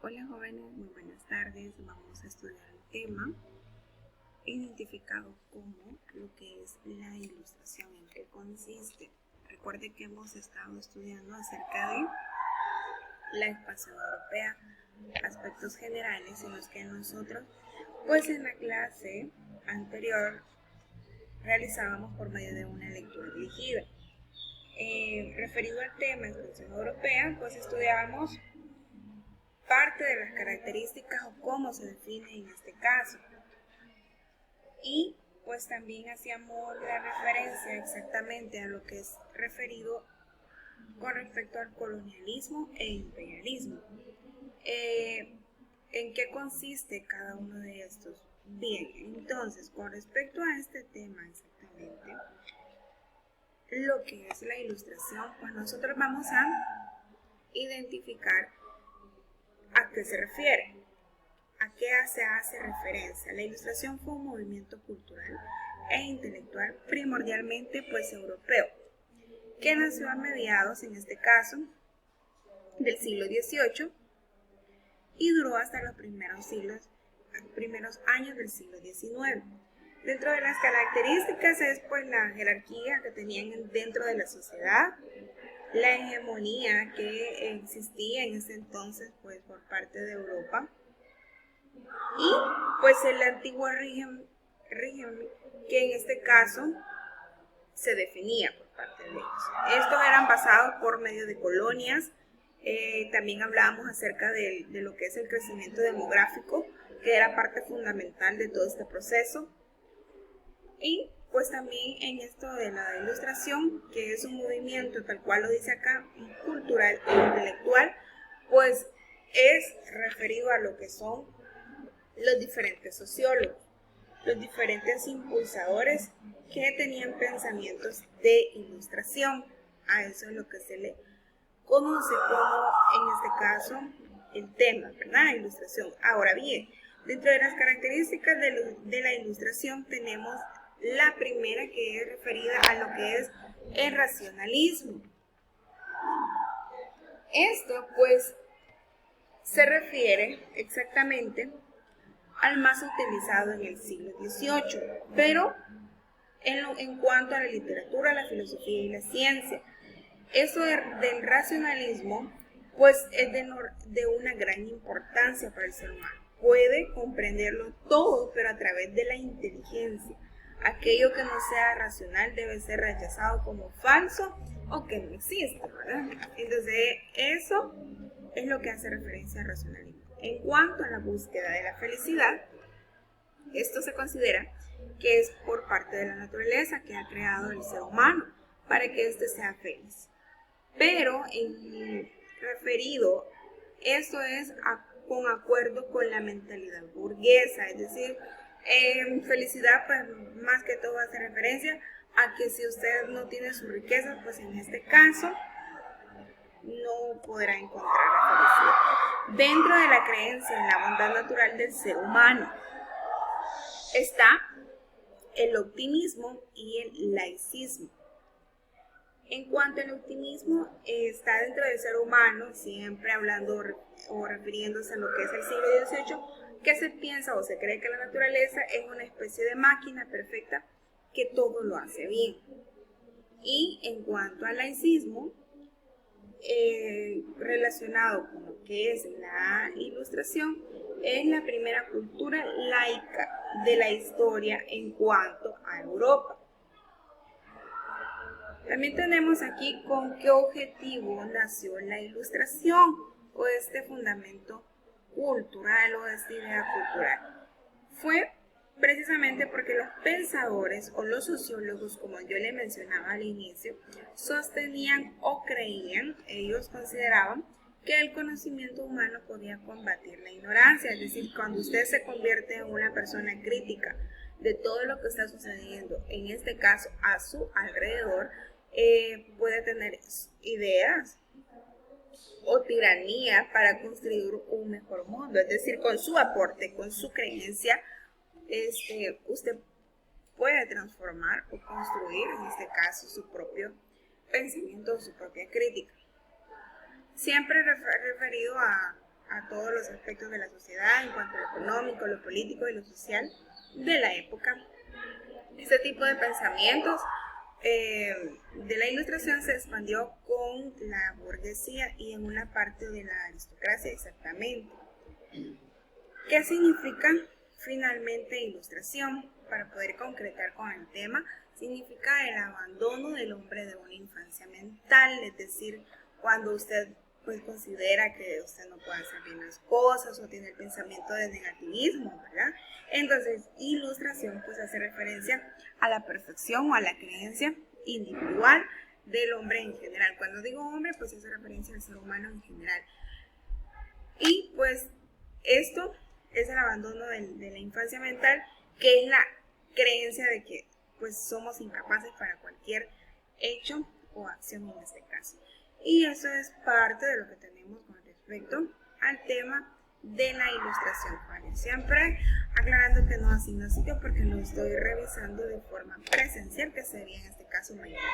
Hola jóvenes, muy buenas tardes. Vamos a estudiar el tema identificado como lo que es la ilustración, en qué consiste. Recuerde que hemos estado estudiando acerca de la expansión europea, aspectos generales en los que nosotros, pues en la clase anterior realizábamos por medio de una lectura dirigida. Referido al tema expansión europea, pues estudiábamos parte de las características o cómo se define en este caso. Y pues también hacíamos la referencia exactamente a lo que es referido con respecto al colonialismo e imperialismo. ¿En qué consiste cada uno de estos? Bien, entonces con respecto a este tema exactamente, lo que es la ilustración, pues nosotros vamos a identificar a qué se refiere. ¿A qué se hace referencia? La ilustración fue un movimiento cultural e intelectual primordialmente pues europeo, que nació a mediados, en este caso, del siglo XVIII y duró hasta los primeros años del siglo XIX. Dentro de las características es pues la jerarquía que tenían dentro de la sociedad, la hegemonía que existía en ese entonces pues por parte de Europa, y pues el antiguo régimen que en este caso se definía por parte de ellos. Estos eran basados por medio de colonias. También hablábamos acerca de lo que es el crecimiento demográfico, que era parte fundamental de todo este proceso. Y pues también en esto de la ilustración, que es un movimiento, tal cual lo dice acá, cultural e intelectual, pues es referido a lo que son los diferentes sociólogos, los diferentes impulsadores que tenían pensamientos de ilustración. A eso es lo que se le conoce como, en este caso, el tema, ¿verdad? Ilustración. Ahora bien, dentro de las características de la ilustración tenemos la primera, que es referida a lo que es el racionalismo. Esto, pues, se refiere exactamente al más utilizado en el siglo XVIII, pero en cuanto a la literatura, la filosofía y la ciencia. Eso del racionalismo, pues es de una gran importancia para el ser humano. Puede comprenderlo todo, pero a través de la inteligencia. Aquello que no sea racional debe ser rechazado como falso o que no existe, ¿verdad? Entonces, eso es lo que hace referencia al racionalismo. En cuanto a la búsqueda de la felicidad, esto se considera que es por parte de la naturaleza que ha creado el ser humano para que éste sea feliz. Pero referido, esto es con acuerdo con la mentalidad burguesa, es decir, felicidad pues más que todo hace referencia a que si usted no tiene su riqueza, pues en este caso no podrá encontrar la felicidad. Dentro de la creencia en la bondad natural del ser humano está el optimismo y el laicismo. En cuanto al optimismo, está dentro del ser humano, siempre hablando o refiriéndose a lo que es el siglo XVIII, que se piensa o se cree que la naturaleza es una especie de máquina perfecta que todo lo hace bien. Y en cuanto al laicismo, relacionado con lo que es la ilustración, es la primera cultura laica de la historia en cuanto a Europa. También tenemos aquí con qué objetivo nació la ilustración o este fundamento cultural o esta idea cultural. Fue precisamente porque los pensadores o los sociólogos, como yo le mencionaba al inicio, sostenían o creían, ellos consideraban que el conocimiento humano podía combatir la ignorancia, es decir, cuando usted se convierte en una persona crítica de todo lo que está sucediendo, en este caso a su alrededor, puede tener ideas o tiranía para construir un mejor mundo, es decir, con su aporte, con su creencia, usted puede transformar o construir, en este caso, su propio pensamiento, su propia crítica. Siempre referido a a todos los aspectos de la sociedad en cuanto a lo económico, lo político y lo social de la época. Este tipo de pensamientos de la Ilustración se expandió con la burguesía y en una parte de la aristocracia exactamente. ¿Qué significa finalmente Ilustración? Para poder concretar con el tema, significa el abandono del hombre de una infancia mental, es decir, cuando usted pues considera que usted no puede hacer bien las cosas o tiene el pensamiento de negativismo, ¿verdad? Entonces, Ilustración pues hace referencia a la perfección o a la creencia individual del hombre en general. Cuando digo hombre, pues hace referencia al ser humano en general. Y pues esto es el abandono de la infancia mental, que es la creencia de que pues somos incapaces para cualquier hecho o acción en este caso. Y eso es parte de lo que tenemos con respecto al tema de la Ilustración, ¿vale? Siempre aclarando que no asigno sitio porque lo estoy revisando de forma presencial, que sería en este caso mañana.